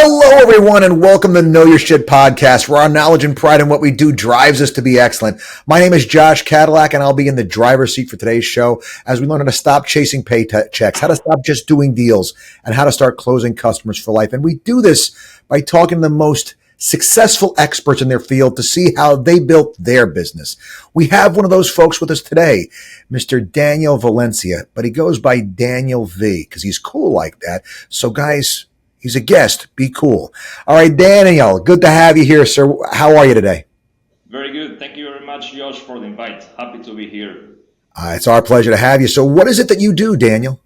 Hello, everyone, and welcome to Know Your Shit podcast, where our knowledge and pride in what we do drives us to be excellent. My name is Josh Cadillac, and I'll be in the driver's seat for today's show as we learn how to stop chasing paychecks, how to stop just doing deals, and how to start closing customers for life. And we do this by talking to the most successful experts in their field to see how they built their business. We have one of those folks with us today, Mr. Daniel Valencia, but he goes by Daniel V because he's cool like that. So, guys, he's a guest. Be cool. All right, Daniel, good to have you here, sir. How are you today? Very good. Thank you very much, Josh, for the invite. Happy to be here. It's our pleasure to have you. So what is it that you do, Daniel?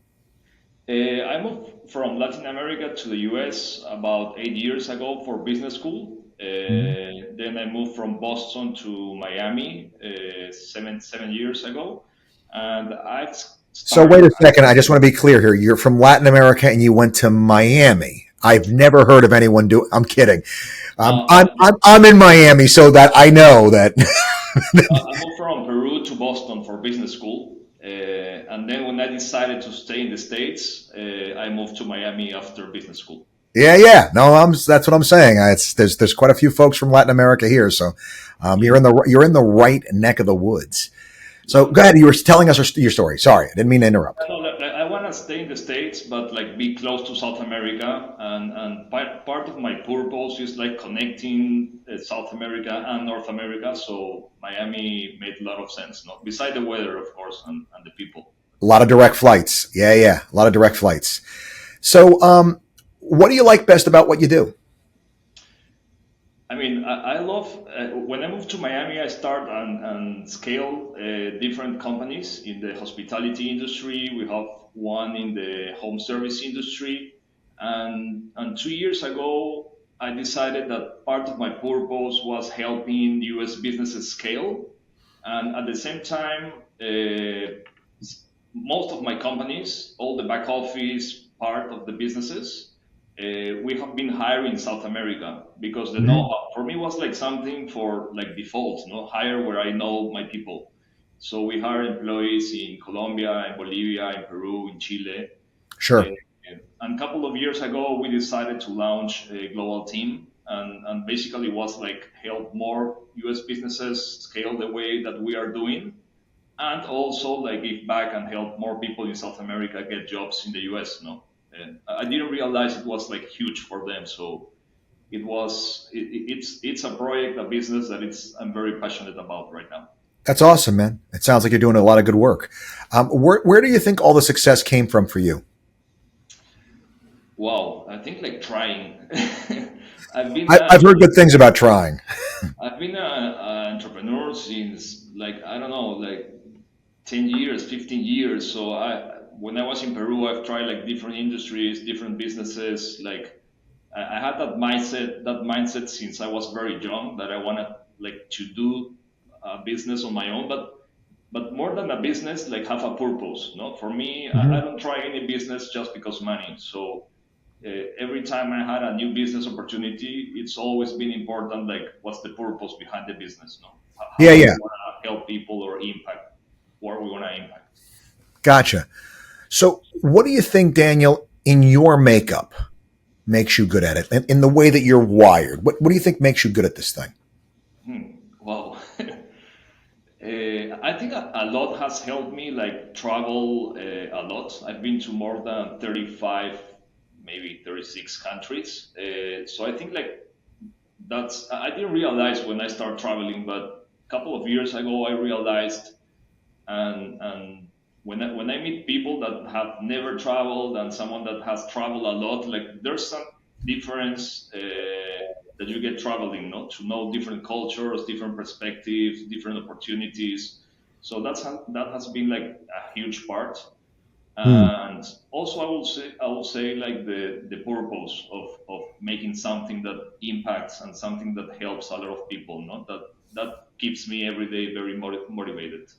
I moved from Latin America to the US about 8 years ago for business school. Then I moved from Boston to Miami 7 years ago. And I've So wait started. a second. I just want to be clear here. You're from Latin America and you went to Miami. I've never heard of anyone do. I'm kidding. I'm in Miami, so that I know that. I moved from Peru to Boston for business school. And then when I decided to stay in the States, I moved to Miami after business school. Yeah. No, that's what I'm saying. There's quite a few folks from Latin America here, so you're in the right neck of the woods. So go ahead. You were telling us your story. Sorry, I didn't mean to interrupt. I want to stay in the States, but like be close to South America. And part of my purpose is like connecting South America and North America. So Miami made a lot of sense, no? Beside the weather, of course, and the people. A lot of direct flights. Yeah. A lot of direct flights. So, what do you like best about what you do? I mean, I love when I moved to Miami. I start and scale different companies in the hospitality industry. We have one in the home service industry, and 2 years ago, I decided that part of my purpose was helping U.S. businesses scale, and at the same time, most of my companies, all the back office part of the businesses, we have been hiring in South America because the know-how for me was like something for like default, no, hire where I know my people. So we hire employees in Colombia, in Bolivia, in Peru, in Chile. Sure. And a couple of years ago, we decided to launch a global team, and basically was like help more US businesses scale the way that we are doing, and also like give back and help more people in South America get jobs in the US. No, and I didn't realize it was like huge for them. So it's a project, a business that I'm very passionate about right now. That's awesome, man. It sounds like you're doing a lot of good work. Where do you think all the success came from for you? Wow, I think like trying. I've heard good things about trying. I've been an entrepreneur since like I don't know, like 10 years, 15 years. So when I was in Peru, I've tried like different industries, different businesses. Like I had that mindset since I was very young that I wanted like to do a business on my own, but more than a business, like have a purpose. No, for me, I don't try any business just because money. So every time I had a new business opportunity, it's always been important. Like, what's the purpose behind the business? No, how do we Yeah. want to help people or impact what we want to impact? Gotcha. So what do you think, Daniel, in your makeup makes you good at it? In the way that you're wired, what do you think makes you good at this thing? Wow. I think a lot has helped me, like travel a lot. I've been to more than 35, maybe 36 countries. So I think like I didn't realize when I started traveling, but a couple of years ago I realized, and when I meet people that have never traveled and someone that has traveled a lot, like there's some difference that you get traveling, no, to know different cultures, different perspectives, different opportunities. So that has been like a huge part. And also I will say like the purpose of making something that impacts and something that helps a lot of people, no, that keeps me every day very motivated.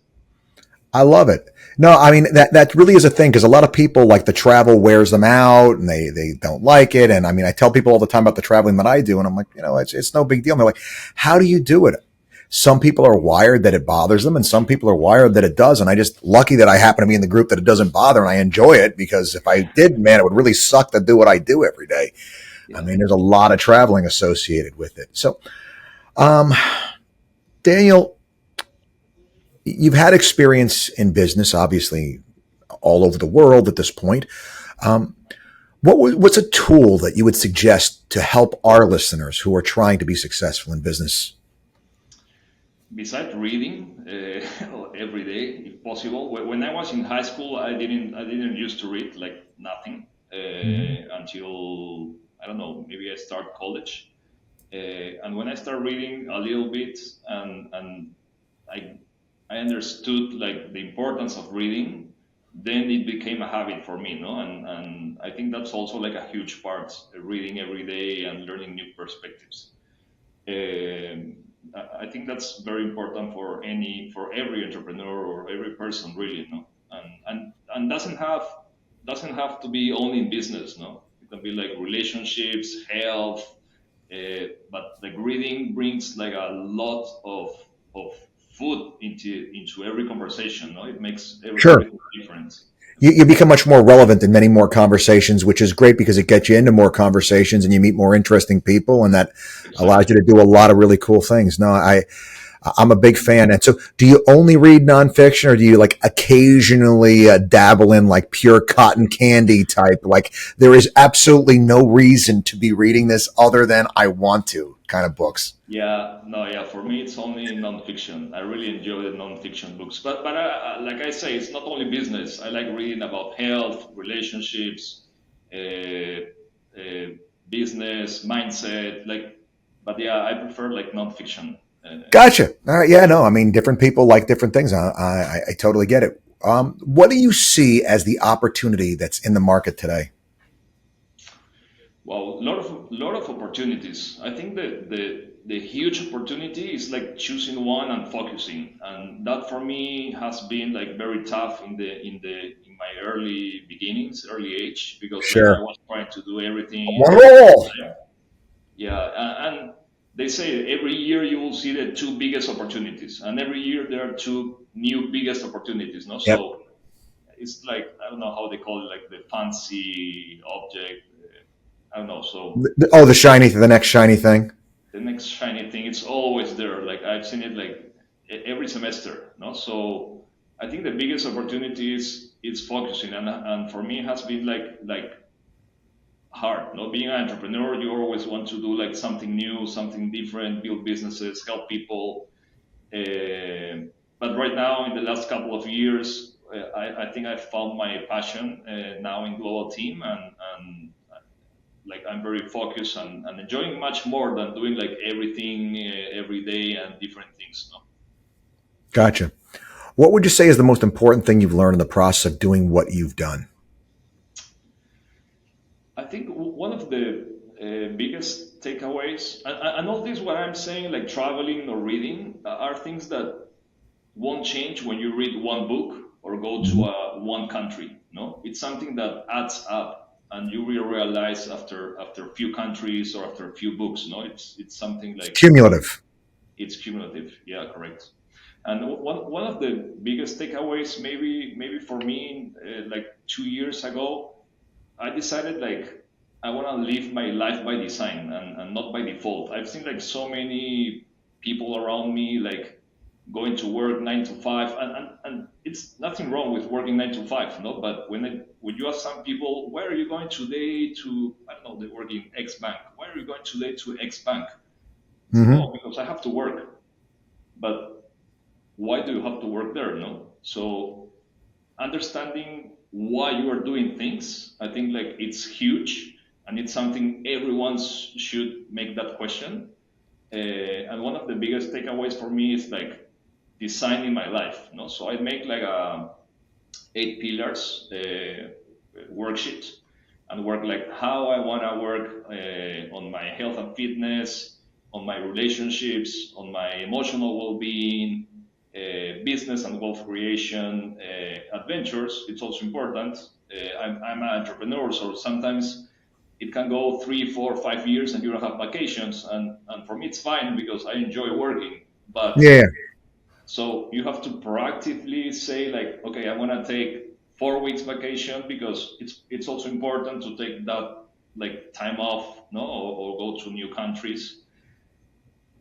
I love it. No, I mean, that really is a thing because a lot of people like the travel wears them out and they don't like it. And I mean, I tell people all the time about the traveling that I do and I'm like, it's no big deal. And they're like, how do you do it? Some people are wired that it bothers them and some people are wired that it does. And I just lucky that I happen to be in the group that it doesn't bother and I enjoy it because if I did, man, it would really suck to do what I do every day. I Yeah. mean, there's a lot of traveling associated with it. So, um, Daniel, you've had experience in business, obviously, all over the world at this point. Um, what's a tool that you would suggest to help our listeners who are trying to be successful in business? Besides reading every day, if possible. When I was in high school, I didn't used to read like nothing until I don't know, maybe I start college. And when I start reading a little bit, and I I understood like the importance of reading, then it became a habit for me, no? And I think that's also like a huge part, reading every day and learning new perspectives. I think that's very important for every entrepreneur or every person really, no? And doesn't have to be only in business, no? It can be like relationships, health, but like reading brings like a lot of food into every conversation, no? It makes Sure. everything different. You become much more relevant in many more conversations, which is great because it gets you into more conversations and you meet more interesting people, and that allows Exactly. you to do a lot of really cool things. No, I'm a big fan. And so, do you only read nonfiction, or do you like occasionally dabble in like pure cotton candy type? Like, there is absolutely no reason to be reading this other than I want to kind of books. Yeah, no, yeah. For me, it's only nonfiction. I really enjoy the nonfiction books, but like I say, it's not only business. I like reading about health, relationships, uh, uh, business, mindset. But yeah, I prefer like nonfiction. Gotcha. All right. Yeah. No. I mean, different people like different things. I totally get it. What do you see as the opportunity that's in the market today? Well, lot of opportunities. I think that the huge opportunity is like choosing one and focusing, and that for me has been like very tough in my early beginnings, early age, because like I Sure. was trying to do everything One at the same roll. time. Yeah, and they say every year you will see the two biggest opportunities, and every year there are two new biggest opportunities. No, Yep. so it's like I don't know how they call it, like the fancy object. I don't know. So Oh, the next shiny thing. the next shiny thing, it's always there. Like I've seen it like every semester. No, so I think the biggest opportunity is focusing, and for me it has been like hard. No, being an entrepreneur, you always want to do like something new, something different, build businesses, help people. But right now, in the last couple of years, I think I found my passion now in global team, and like I'm very focused and enjoying much more than doing like everything every day and different things. No, Gotcha. What would you say is the most important thing you've learned in the process of doing what you've done? I think one of the biggest takeaways, and all this what I'm saying, like traveling or reading, are things that won't change when you read one book or go to Mhm. one country. No, it's something that adds up, and you will realize after a few countries or after a few books. No, it's something It's like cumulative. it's cumulative. Yeah, correct. And one of the biggest takeaways, maybe for me, like 2 years ago, I decided like I want to live my life by design and not by default. I've seen like so many people around me like going to work 9 to 5, and it's nothing wrong with working 9 to 5, no. But when you ask some people, where are you going today to, I don't know, they work in X bank. Where are you going today to X bank? It's Hmm. no, because I have to work. But why do you have to work there? No. So understanding why you are doing things, I think like it's huge, and it's something everyone should make that question. And one of the biggest takeaways for me is like designing my life. No, so I make like a 8 pillars worksheet and work like how I want to work on my health and fitness, on my relationships, on my emotional well-being, business and wealth creation, adventures. It's also important. I'm an entrepreneur, so sometimes it can go 3, 4, 5 years and you don't have vacations, and for me it's fine because I enjoy working. But Yeah. so you have to proactively say like, okay, I want to take 4 weeks vacation because it's also important to take that like time off, no, or go to new countries.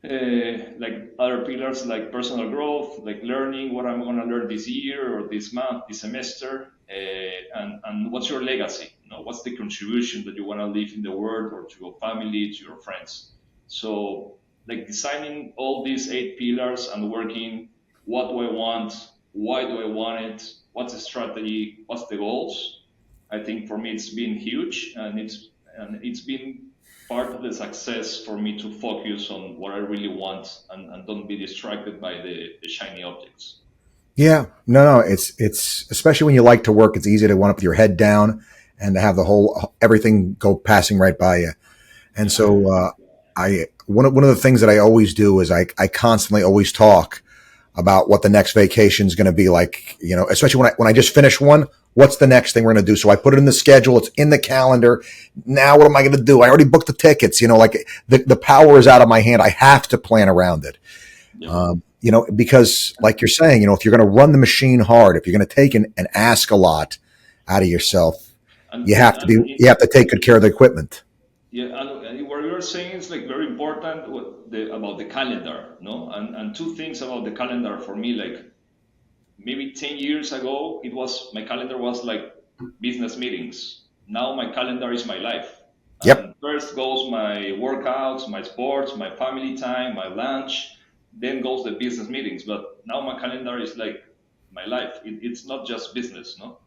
Like other pillars like personal growth, like learning what I'm going to learn this year or this month, this semester, and what's your legacy? You know, what's the contribution that you want to leave in the world or to your family, to your friends? So, like designing all these eight pillars and working, what do I want? Why do I want it? What's the strategy? What's the goals? I think for me it's been huge, and it's been part of the success for me to focus on what I really want and don't be distracted by the shiny objects. Yeah, no, it's especially when you like to work, it's easy to want to put your head down and to have the whole everything go passing right by you. And Yeah. so I one of the things that I always do is I constantly always talk about what the next vacation is going to be like. You know, especially when I just finish one. What's the next thing we're going to do? So I put it in the schedule. It's in the calendar. Now, what am I going to do? I already booked the tickets. You know, like the power is out of my hand. I have to plan around it. Yeah. You know, because like you're saying, you know, if you're going to run the machine hard, if you're going to take and ask a lot out of yourself, And, and, and you have to take good care of the equipment. yeah, and what you're saying is like very important about the calendar, no? And two things about the calendar for me, like maybe 10 years ago, my calendar was like business meetings. Now my calendar is my life. Yep, And first goes my workouts, my sports, my family time, my lunch, then goes the business meetings. But now my calendar is like my life. It's not just business, no?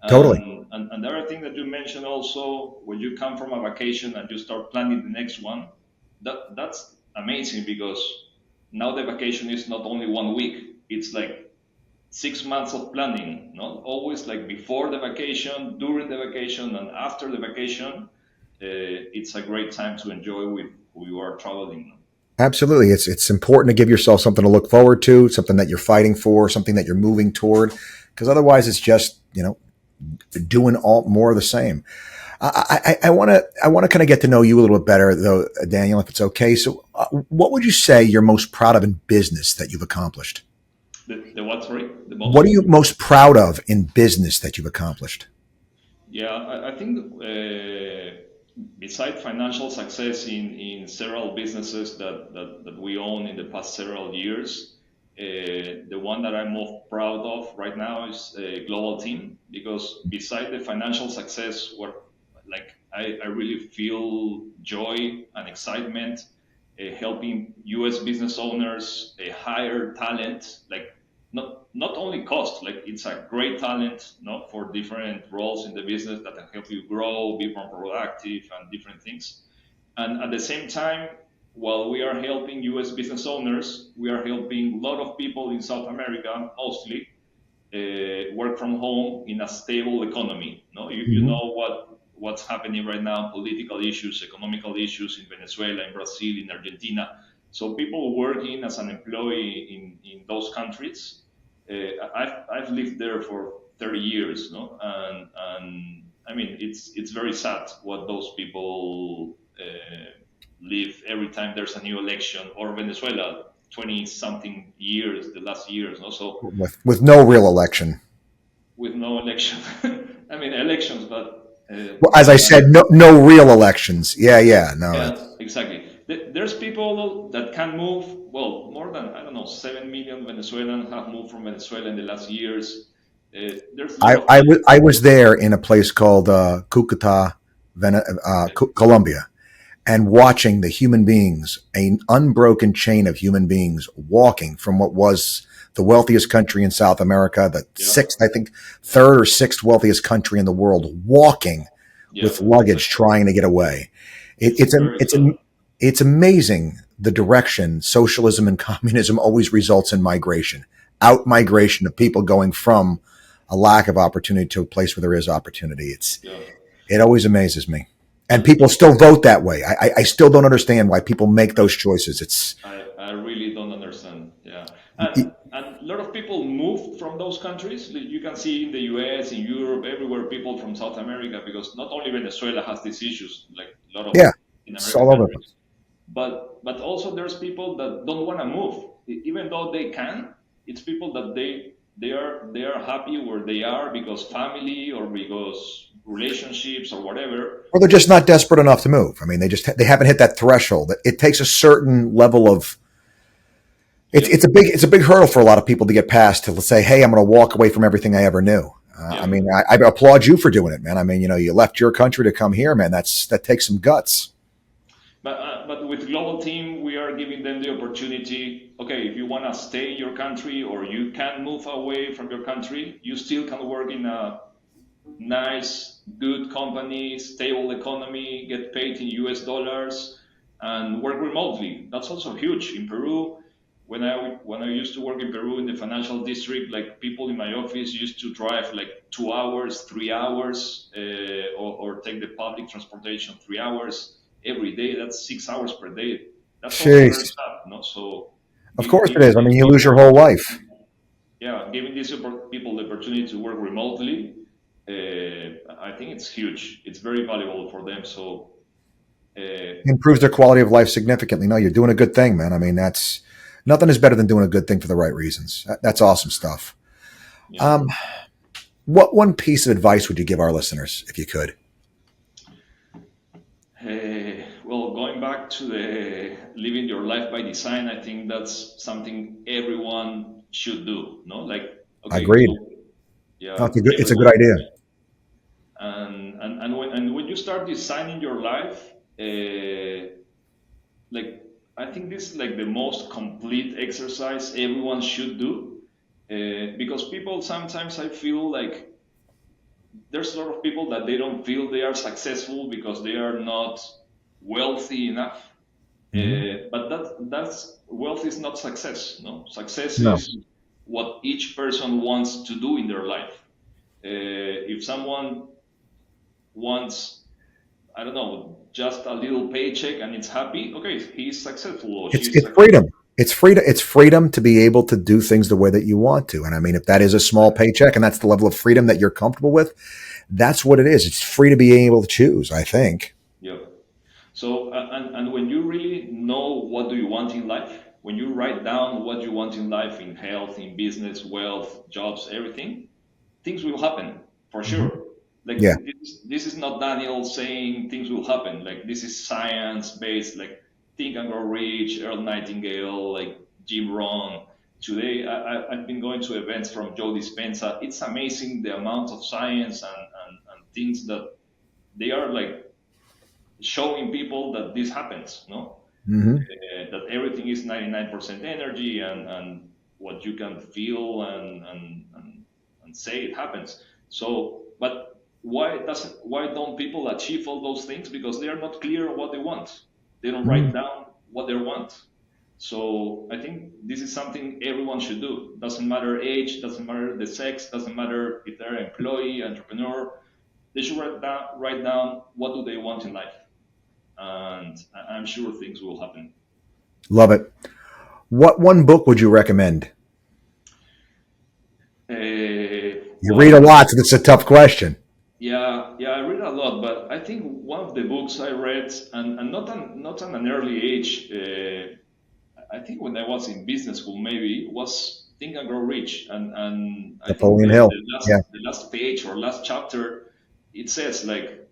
totally. And the other thing that you mentioned also, when you come from a vacation and you start planning the next one, that's amazing because now the vacation is not only 1 week, it's like 6 months of planning, not always like before the vacation, during the vacation, and after the vacation. It's a great time to enjoy with who you are traveling. Absolutely. It's important to give yourself something to look forward to, something that you're fighting for, something that you're moving toward, because otherwise it's just, you know, doing all more of the same. I want to kind of get to know you a little bit better, though, Daniel, if it's okay. So, what would you say you're most proud of in business that you've accomplished? The what, sorry? The What are most? you most proud of in business that you've accomplished? Yeah, I think besides financial success in several businesses that we own in the past several years, the one that I'm most proud of right now is a global team because beside the financial success, what like I really feel joy and excitement helping U.S. business owners hire talent, like not only cost, like it's a great talent, for different roles in the business that can help you grow, be more productive, and different things. And at the same time, while we are helping U.S. business owners, we are helping a lot of people in South America, mostly work from home in a stable economy. No, you Mhm. know what's happening right now: political issues, economical issues in Venezuela, in Brazil, in Argentina. So people working as an employee in those countries. I've lived there for 30 years, no, and I mean it's very sad what those people live every time there's a new election, or Venezuela 20 something years, the last years, no, so With no real election. with no election. I mean elections, but Well, as I said, no real elections. Yeah, yeah, no. yeah, exactly. There's people that can move. Well, more than I don't know, 7 million Venezuelans have moved from Venezuela in the last years. There's a lot of people. I was there in a place called Cucuta, Colombia, and watching the human beings, an unbroken chain of human beings walking from what was the wealthiest country in South America, the Yeah, sixth, I think, third or sixth wealthiest country in the world, walking yeah, with luggage exactly. trying to get away. It, It's very sad. it's amazing the direction socialism and communism always results in migration, out migration of people going from a lack of opportunity to a place where there is opportunity. Yeah, It always amazes me. And and people still vote that way. I still don't understand why people make those choices. I really don't understand. Yeah, and a lot of people moved from those countries. Like, you can see in the U.S., in Europe, everywhere, people from South America, because not only Venezuela has these issues, like a lot of yeah, Latin it's American all over the countries. place. But also there's people that don't want to move, even though they can. It's people that they are happy where they are because family or because relationships or whatever. Or they're just not desperate enough to move. I mean, they haven't hit that threshold. It takes a certain level of Yep. it's a big hurdle for a lot of people to get past to say, hey, I'm going to walk away from everything I ever knew. I Yep. mean, I applaud you for doing it, man. I mean, you left your country to come here, man. That takes some guts. But with global team, we are giving them the opportunity. Okay, if you want to stay in your country or you can move away from your country, you still can work in a nice, good company, stable economy, get paid in US dollars, and work remotely. That's also huge in Peru. When I used to work in Peru in the financial district, like people in my office used to drive like 2 hours, 3 hours, or take the public transportation 3 hours every day. That's 6 hours per day. That's also very Jeez. sad, no? So Of course it giving is. I mean, these you lose your people, whole life. yeah, giving these people the opportunity to work remotely, I think it's huge. It's very valuable for them. So, Improves their quality of life significantly. No, you're doing a good thing, man. I mean, that's nothing is better than doing a good thing for the right reasons. That's awesome stuff. yeah. Um, what one piece of advice would you give our listeners, if you could? Well, going back to the living your life by design, I think that's something everyone should do. No, like okay, Agreed. so No, yeah, it's a good everyone, idea. and when you start designing your life, like I think this is like the most complete exercise everyone should do, because people sometimes I feel like there's a lot of people that they don't feel they are successful because they are not wealthy enough. Hmm. But that's wealth is not success. No, success No. is what each person wants to do in their life. If someone wants, I don't know, just a little paycheck and it's happy, okay, he's successful or It's she's it's successful. freedom. It's freedom. It's freedom to be able to do things the way that you want to. And I mean, if that is a small paycheck and that's the level of freedom that you're comfortable with, that's what it is. It's free to be able to choose. I think. Yeah. So, and when you really know what do you want in life, when you write down what you want in life, in health, in business, wealth, jobs, everything, things will happen for Hmm. sure. Yeah. Like this is not Daniel saying things will happen. Like this is science based. Like Think and Grow Rich, Earl Nightingale, like Jim Rohn. Today, I've been going to events from Joe Dispenza. It's amazing the amount of science and things that they are like showing people that this happens. No, Hmm. that everything is 99% energy and what you can feel and say it happens. So, but why don't people achieve all those things? Because they are not clear on what they want. They don't Hmm. write down what they want. So I think this is something everyone should do. Doesn't matter age, doesn't matter the sex, doesn't matter if they're an employee, entrepreneur. They should write down what do they want in life, and I'm sure things will happen. Love it. What one book would you recommend? You read a Well, lot, so this is a tough question. yeah, I read a lot, but I think one of the books I read, and not at an early age, I think when I was in business school, maybe was Think and Grow Rich, and I think Napoleon the, Hill. the Yeah, last the last page or last chapter, it says like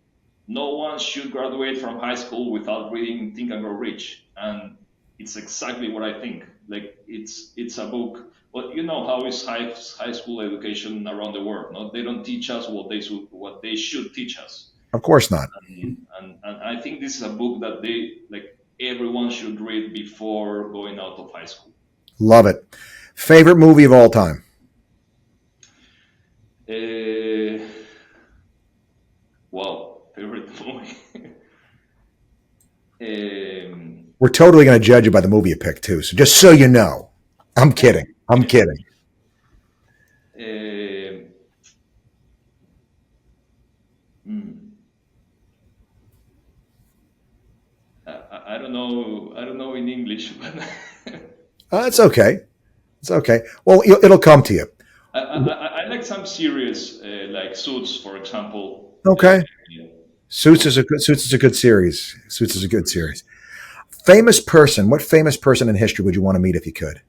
no one should graduate from high school without reading Think and Grow Rich, and it's exactly what I think. Like it's a book, but you know how is high school education around the world? No, they don't teach us what they should teach us, of course not. and I think this is a book that they like everyone should read before going out of high school. Love it. Favorite movie of all time? Uh, wow, favorite movie. um, We're totally going to judge you by the movie you picked too. So just so you know, I'm kidding. I'm kidding. um, hmm. I don't know. I don't know in English, but It's okay. It's okay. Well, it'll come to you. I like some series like Suits, for example. Okay. So Suits is a good series. Suits is a good series. Famous person. What famous person in history would you want to meet if you could?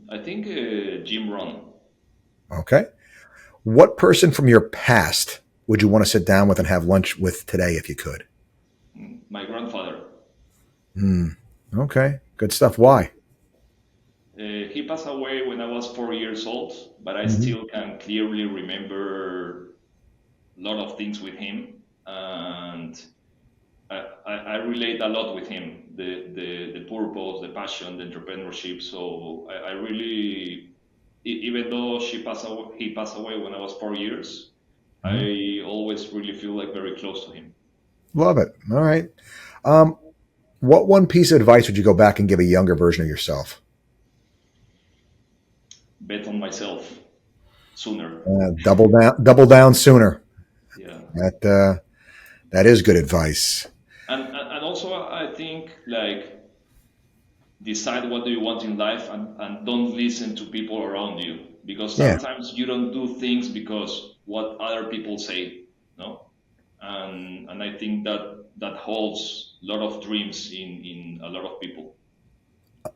I think Jim Rohn. Okay. What person from your past would you want to sit down with and have lunch with today if you could? My grandfather. Hmm. Okay. Good stuff. Why? He passed away when I was 4 years old, but I Hmm. still can clearly remember a lot of things with him, and I relate a lot with him. The purpose, the passion, the entrepreneurship. So I really, even though he passed away when I was 4 years, Hmm. I always really feel like very close to him. Love it. All right. Um, what one piece of advice would you go back and give a younger version of yourself? Bet on myself sooner. Double down sooner. Yeah. That that is good advice. And also I think like decide what do you want in life, and don't listen to people around you, because Yeah, sometimes you don't do things because what other people say, no. And I think that that holds a lot of dreams in a lot of people.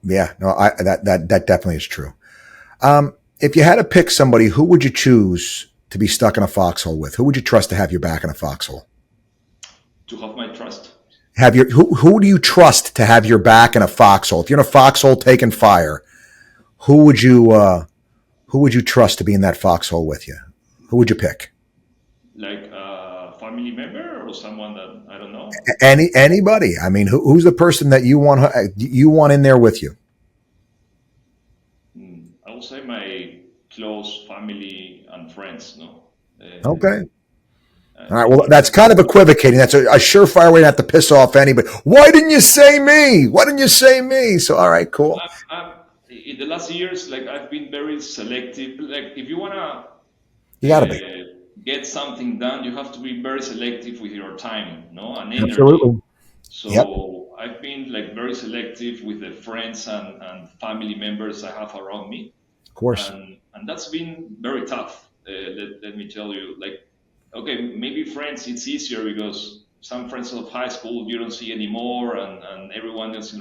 yeah. No, that definitely is true. If you had to pick somebody, who would you choose to be stuck in a foxhole with? Who would you trust to have your back in a foxhole? To have my trust. Have your who do you trust to have your back in a foxhole? If you're in a foxhole taking fire, who would you who would you trust to be in that foxhole with you? Who would you pick? Like a family member or someone that I don't know. Anybody? I mean, who's the person that you want in there with you? I would say my close family and friends, no. Okay. All right. I Well, think that's kind of equivocating. That's a surefire way to have to piss off anybody. Why didn't you say me? Why didn't you say me? So, all right, cool. in the last years, like I've been very selective. Like if you wanna You got to be. get something done, you have to be very selective with your time, no, and energy. Absolutely. Yep. So I've been like very selective with the friends and family members I have around me, Of course. and that's been very tough. Let me tell you, like, okay, maybe friends it's easier because some friends of high school you don't see anymore, and everyone else.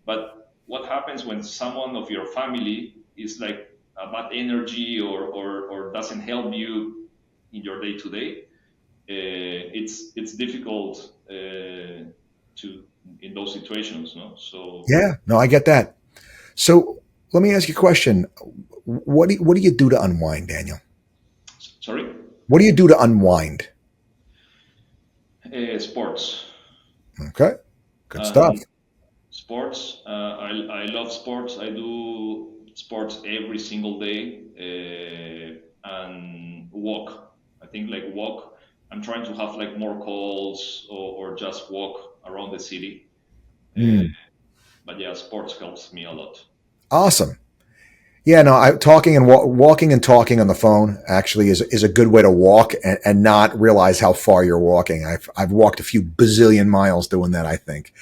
But what happens when someone of your family is like a bad energy, or doesn't help you in your day to day? It's difficult to in those situations, no. So Yeah. No, I get that. So, let me ask you a question. What do you do to unwind, Daniel? sorry. What do you do to unwind? Sports. Okay. Good stuff. um, Sports. I love sports. I do sports every single day, and walk. I think like walk. I'm trying to have like more calls, or just walk around the city. Uh, Mm, but yeah, sports helps me a lot. awesome. Yeah, no, walking and talking on the phone actually is a good way to walk and not realize how far you're walking. I've walked a few bazillion miles doing that, I think.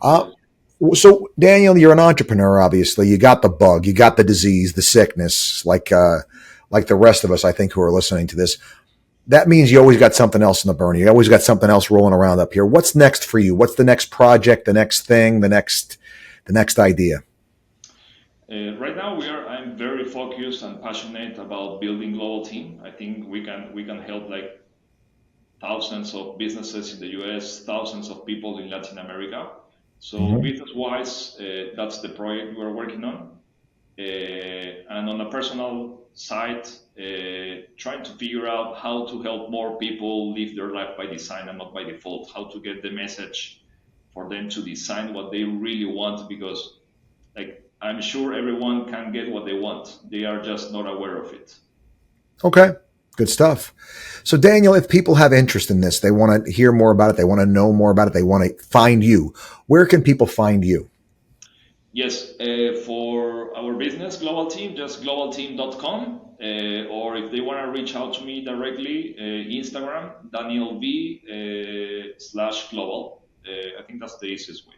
Uh, Yes. so Daniel, you're an entrepreneur, obviously. You got the bug, you got the disease, the sickness, like the rest of us, I think, who are listening to this. That means you always got something else in the burner. You always got something else rolling around up here. What's next for you? What's the next project, the next thing, the next idea? Right now, I'm very focused and passionate about building global team. I think we can help like thousands of businesses in the US, thousands of people in Latin America. So Mhm. business-wise, that's the project we're working on. And on a personal side, trying to figure out how to help more people live their life by design and not by default. How to get the message for them to design what they really want, because like I'm sure everyone can get what they want. They are just not aware of it. Okay. Good stuff. So, Daniel, if people have interest in this, they want to hear more about it, they want to know more about it, they want to find you, where can people find you? Yes, for our business global team, just globalteam.com, or if they want to reach out to me directly, Instagram, Daniel V slash global. I think that's the easiest way.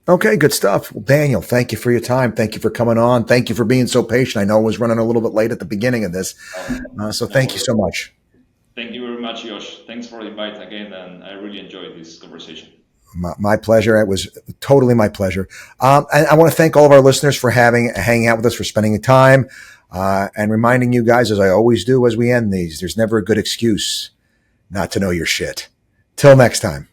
Okay, good stuff. Well, Daniel, thank you for your time. Thank you for coming on. Thank you for being so patient. I know I was running a little bit late at the beginning of this. So, No thank you worries. so much. Thank you very much, Josh. Thanks for the invite again, and I really enjoyed this conversation. My pleasure. It was totally my pleasure. And I want to thank all of our listeners for hanging out with us, for spending the time, and reminding you guys, as I always do as we end these, there's never a good excuse not to know your shit. Till next time.